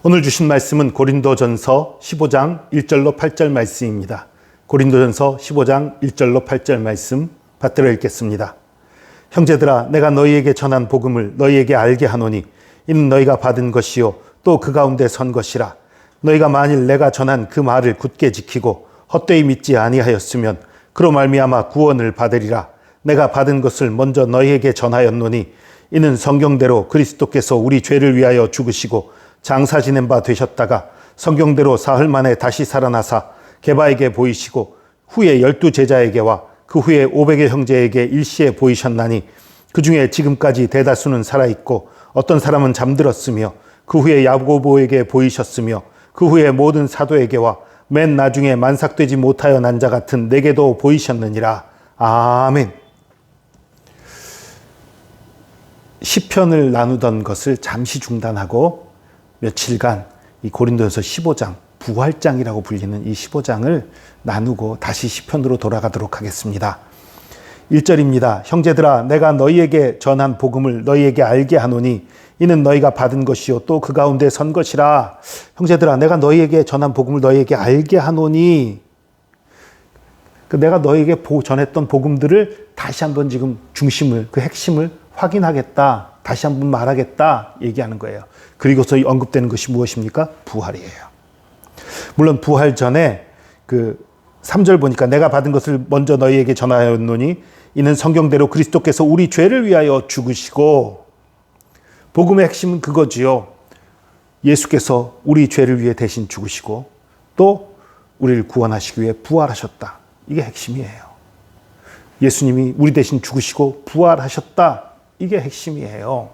오늘 주신 말씀은 고린도전서 15장 1절로 8절 말씀입니다. 고린도전서 15장 1절로 8절 말씀 받들어 읽겠습니다. 형제들아, 내가 너희에게 전한 복음을 너희에게 알게 하노니 이는 너희가 받은 것이요 또 그 가운데 선 것이라. 너희가 만일 내가 전한 그 말을 굳게 지키고 헛되이 믿지 아니하였으면 그로 말미암아 구원을 받으리라. 내가 받은 것을 먼저 너희에게 전하였노니 이는 성경대로 그리스도께서 우리 죄를 위하여 죽으시고 장사 지낸 바 되셨다가 성경대로 사흘 만에 다시 살아나사 게바에게 보이시고 후에 12 제자에게와 그 후에 500의 형제에게 일시에 보이셨나니 그 중에 지금까지 대다수는 살아있고 어떤 사람은 잠들었으며 그 후에 야고보에게 보이셨으며 그 후에 모든 사도에게와 맨 나중에 만삭되지 못하여 난 자 같은 내게도 보이셨느니라. 아멘. 시편을 나누던 것을 잠시 중단하고 며칠간 이 고린도전서 15장, 부활장이라고 불리는 이 15장을 나누고 다시 시편으로 돌아가도록 하겠습니다. 1절입니다. 형제들아, 내가 너희에게 전한 복음을 너희에게 알게 하노니 이는 너희가 받은 것이요 또 그 가운데 선 것이라. 형제들아, 내가 너희에게 전한 복음을 너희에게 알게 하노니, 내가 너희에게 전했던 복음들을 다시 한번 지금 중심을, 그 핵심을 확인하겠다, 다시 한번 말하겠다 얘기하는 거예요. 그리고서 언급되는 것이 무엇입니까? 부활이에요. 물론 부활 전에 그 3절 보니까 내가 받은 것을 먼저 너희에게 전하였노니 이는 성경대로 그리스도께서 우리 죄를 위하여 죽으시고, 복음의 핵심은 그거지요. 예수께서 우리 죄를 위해 대신 죽으시고 또 우리를 구원하시기 위해 부활하셨다. 이게 핵심이에요. 예수님이 우리 대신 죽으시고 부활하셨다. 이게 핵심이에요.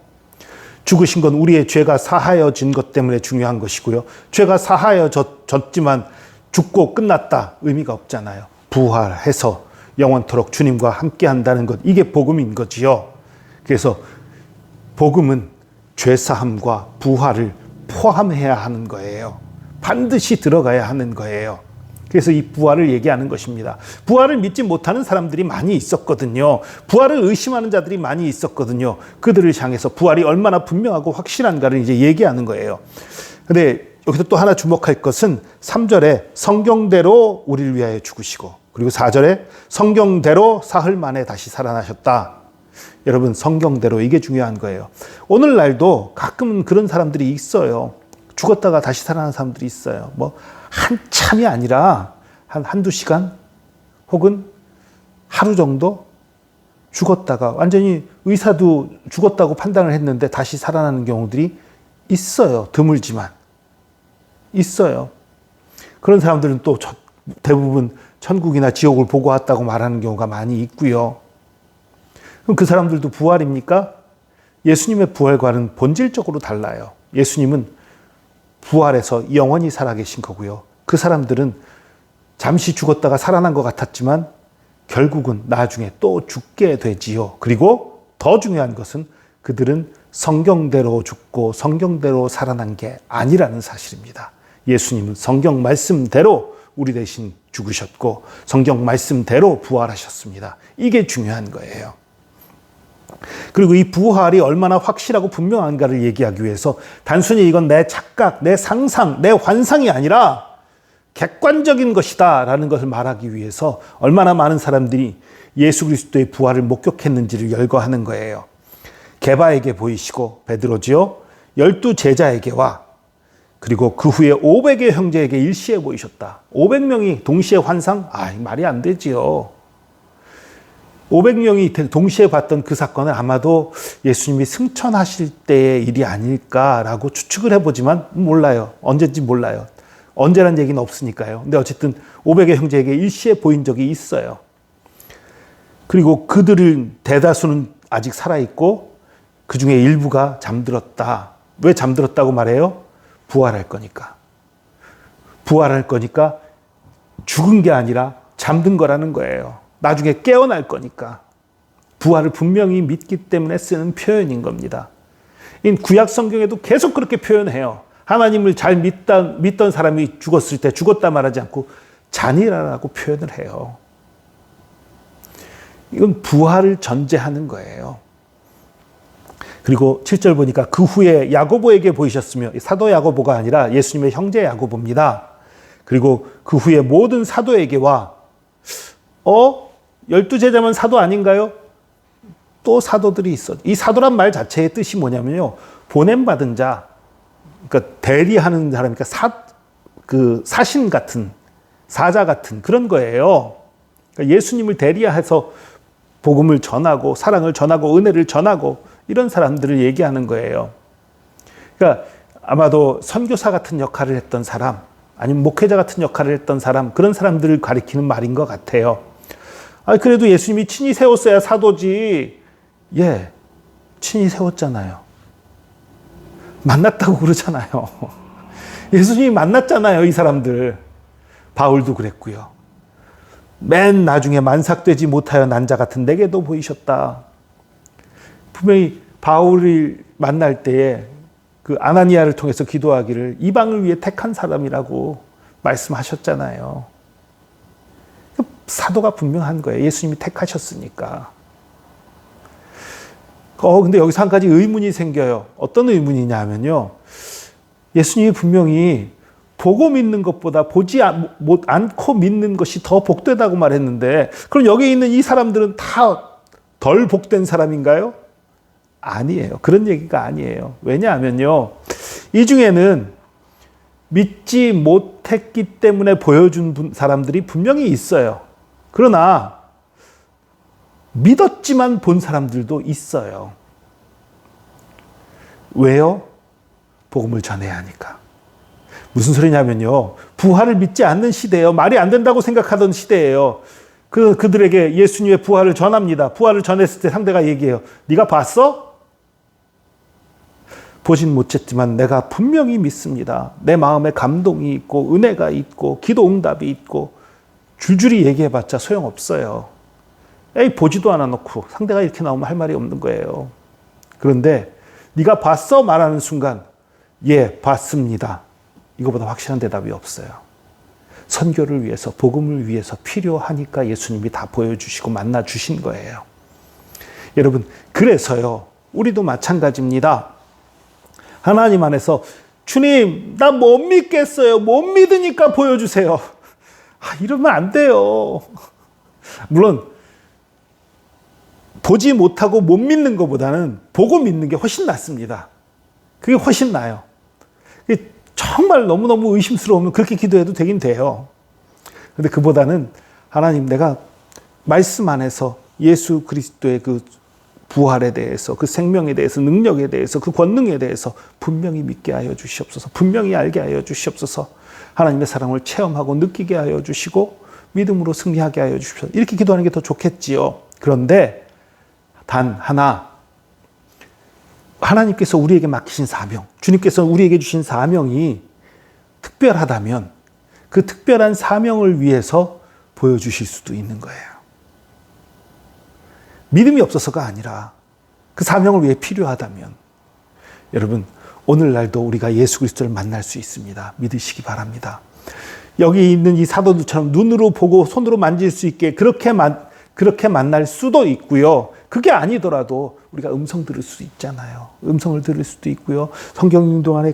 죽으신 건 우리의 죄가 사하여진 것 때문에 중요한 것이고요. 죄가 사하여졌지만 죽고 끝났다 의미가 없잖아요. 부활해서 영원토록 주님과 함께 한다는 것, 이게 복음인 거지요. 그래서 복음은 죄사함과 부활을 포함해야 하는 거예요. 반드시 들어가야 하는 거예요. 그래서 이 부활을 얘기하는 것입니다. 부활을 믿지 못하는 사람들이 많이 있었거든요. 부활을 의심하는 자들이 많이 있었거든요. 그들을 향해서 부활이 얼마나 분명하고 확실한가를 이제 얘기하는 거예요. 근데 여기서 또 하나 주목할 것은 3절에 성경대로 우리를 위하여 죽으시고, 그리고 4절에 성경대로 사흘 만에 다시 살아나셨다. 여러분, 성경대로, 이게 중요한 거예요. 오늘날도 가끔은 그런 사람들이 있어요. 죽었다가 다시 살아난 사람들이 있어요. 한참이 아니라 한두 시간 혹은 하루 정도 죽었다가 완전히 의사도 죽었다고 판단을 했는데 다시 살아나는 경우들이 있어요. 드물지만 있어요. 그런 사람들은 또 대부분 천국이나 지옥을 보고 왔다고 말하는 경우가 많이 있고요. 그럼 그 사람들도 부활입니까? 예수님의 부활과는 본질적으로 달라요. 예수님은 부활해서 영원히 살아계신 거고요. 그 사람들은 잠시 죽었다가 살아난 것 같았지만 결국은 나중에 또 죽게 되지요. 그리고 더 중요한 것은 그들은 성경대로 죽고 성경대로 살아난 게 아니라는 사실입니다. 예수님은 성경 말씀대로 우리 대신 죽으셨고 성경 말씀대로 부활하셨습니다. 이게 중요한 거예요. 그리고 이 부활이 얼마나 확실하고 분명한가를 얘기하기 위해서 단순히 이건 내 착각, 내 상상, 내 환상이 아니라 객관적인 것이다 라는 것을 말하기 위해서 얼마나 많은 사람들이 예수 그리스도의 부활을 목격했는지를 열거하는 거예요. 게바에게 보이시고, 베드로지요, 12 제자에게와 그리고 그 후에 500의 형제에게 일시에 보이셨다. 500명이 동시에 환상? 말이 안 되지요. 500명이 동시에 봤던 그 사건은 아마도 예수님이 승천하실 때의 일이 아닐까라고 추측을 해보지만 몰라요. 언제인지 몰라요. 언제란 얘기는 없으니까요. 근데 어쨌든 500의 형제에게 일시에 보인 적이 있어요. 그리고 그들을 대다수는 아직 살아있고 그 중에 일부가 잠들었다. 왜 잠들었다고 말해요? 부활할 거니까. 부활할 거니까 죽은 게 아니라 잠든 거라는 거예요. 나중에 깨어날 거니까. 부활을 분명히 믿기 때문에 쓰는 표현인 겁니다. 구약 성경에도 계속 그렇게 표현해요. 하나님을 잘 믿던 사람이 죽었을 때 죽었다 말하지 않고 잔이라고 표현을 해요. 이건 부활을 전제하는 거예요. 그리고 7절 보니까 그 후에 야고보에게 보이셨으며, 사도 야고보가 아니라 예수님의 형제 야고보입니다. 그리고 그 후에 모든 사도에게와 12제자면 사도 아닌가요? 또 사도들이 있어. 이 사도란 말 자체의 뜻이 뭐냐면요, 보냄받은 자, 그러니까 대리하는 사람이니까 사신 같은, 사자 같은 그런 거예요. 그러니까 예수님을 대리해서 복음을 전하고 사랑을 전하고 은혜를 전하고 이런 사람들을 얘기하는 거예요. 그러니까 아마도 선교사 같은 역할을 했던 사람, 아니면 목회자 같은 역할을 했던 사람, 그런 사람들을 가리키는 말인 것 같아요. 그래도 예수님이 친히 세웠어야 사도지. 예, 친히 세웠잖아요. 만났다고 그러잖아요. 예수님이 만났잖아요, 이 사람들. 바울도 그랬고요. 맨 나중에 만삭되지 못하여 난 자 같은 내게도 보이셨다. 분명히 바울을 만날 때에 그 아나니아를 통해서 기도하기를 이방을 위해 택한 사람이라고 말씀하셨잖아요. 사도가 분명한 거예요. 예수님이 택하셨으니까. 근데 여기서 한 가지 의문이 생겨요. 어떤 의문이냐 하면요, 예수님이 분명히 보고 믿는 것보다 보지 않고 믿는 것이 더 복되다고 말했는데, 그럼 여기 있는 이 사람들은 다 덜 복된 사람인가요? 아니에요. 그런 얘기가 아니에요. 왜냐하면요, 이 중에는 믿지 못했기 때문에 보여준 사람들이 분명히 있어요. 그러나 믿었지만 본 사람들도 있어요. 왜요? 복음을 전해야 하니까. 무슨 소리냐면요, 부활을 믿지 않는 시대예요. 말이 안 된다고 생각하던 시대예요. 그들에게 예수님의 부활을 전합니다. 부활을 전했을 때 상대가 얘기해요. 네가 봤어? 보진 못했지만 내가 분명히 믿습니다. 내 마음에 감동이 있고 은혜가 있고 기도 응답이 있고, 줄줄이 얘기해봤자 소용없어요. 보지도 않아 놓고 상대가 이렇게 나오면 할 말이 없는 거예요. 그런데 네가 봤어? 말하는 순간, 예, 봤습니다. 이거보다 확실한 대답이 없어요. 선교를 위해서, 복음을 위해서 필요하니까 예수님이 다 보여주시고 만나주신 거예요. 여러분, 그래서요, 우리도 마찬가지입니다. 하나님 안에서 주님, 나 못 믿겠어요. 못 믿으니까 보여주세요. 이러면 안 돼요. 물론 보지 못하고 못 믿는 것보다는 보고 믿는 게 훨씬 낫습니다. 그게 훨씬 나아요. 정말 너무너무 의심스러우면 그렇게 기도해도 되긴 돼요. 그런데 그보다는 하나님, 내가 말씀 안에서 예수 그리스도의 그 부활에 대해서, 그 생명에 대해서, 능력에 대해서, 그 권능에 대해서 분명히 믿게 하여 주시옵소서. 분명히 알게 하여 주시옵소서. 하나님의 사랑을 체험하고 느끼게 하여 주시고 믿음으로 승리하게 하여 주십시오. 이렇게 기도하는 게 더 좋겠지요. 그런데 단 하나, 하나님께서 우리에게 맡기신 사명, 주님께서 우리에게 주신 사명이 특별하다면 그 특별한 사명을 위해서 보여주실 수도 있는 거예요. 믿음이 없어서가 아니라 그 사명을 위해 필요하다면, 여러분, 오늘날도 우리가 예수 그리스도를 만날 수 있습니다. 믿으시기 바랍니다. 여기 있는 이 사도들처럼 눈으로 보고 손으로 만질 수 있게 그렇게 만날 수도 있고요. 그게 아니더라도 우리가 음성 들을 수 있잖아요. 음성을 들을 수도 있고요. 성경 운동 안에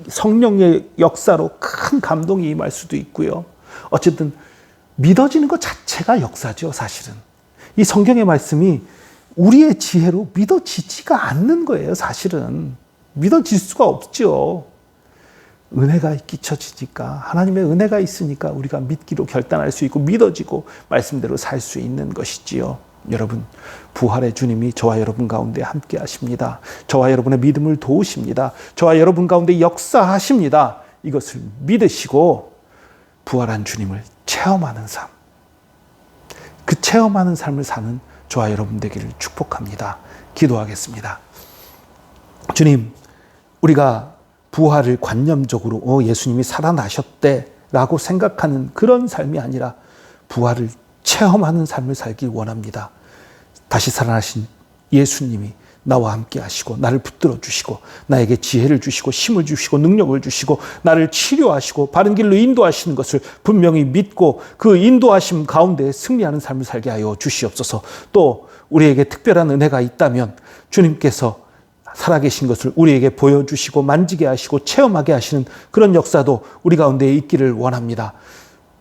성령의 역사로 큰 감동이 임할 수도 있고요. 어쨌든 믿어지는 것 자체가 역사죠, 사실은. 이 성경의 말씀이 우리의 지혜로 믿어지지가 않는 거예요, 사실은. 믿어질 수가 없죠. 은혜가 끼쳐지니까, 하나님의 은혜가 있으니까 우리가 믿기로 결단할 수 있고 믿어지고 말씀대로 살 수 있는 것이지요. 여러분, 부활의 주님이 저와 여러분 가운데 함께 하십니다. 저와 여러분의 믿음을 도우십니다. 저와 여러분 가운데 역사하십니다. 이것을 믿으시고 부활한 주님을 체험하는 삶, 그 체험하는 삶을 사는 저와 여러분 되기를 축복합니다. 기도하겠습니다. 주님, 우리가 부활을 관념적으로 예수님이 살아나셨대라고 생각하는 그런 삶이 아니라 부활을 체험하는 삶을 살길 원합니다. 다시 살아나신 예수님이 나와 함께 하시고 나를 붙들어 주시고 나에게 지혜를 주시고 힘을 주시고 능력을 주시고 나를 치료하시고 바른 길로 인도하시는 것을 분명히 믿고 그 인도하심 가운데 승리하는 삶을 살게 하여 주시옵소서. 또 우리에게 특별한 은혜가 있다면 주님께서 살아계신 것을 우리에게 보여주시고 만지게 하시고 체험하게 하시는 그런 역사도 우리 가운데 있기를 원합니다.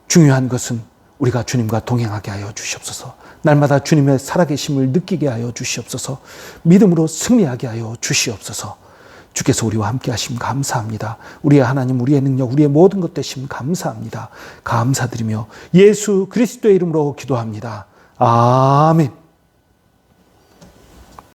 중요한 것은 우리가 주님과 동행하게 하여 주시옵소서. 날마다 주님의 살아계심을 느끼게 하여 주시옵소서. 믿음으로 승리하게 하여 주시옵소서. 주께서 우리와 함께 하심 감사합니다. 우리의 하나님, 우리의 능력, 우리의 모든 것 되심 감사합니다. 감사드리며 예수 그리스도의 이름으로 기도합니다. 아멘.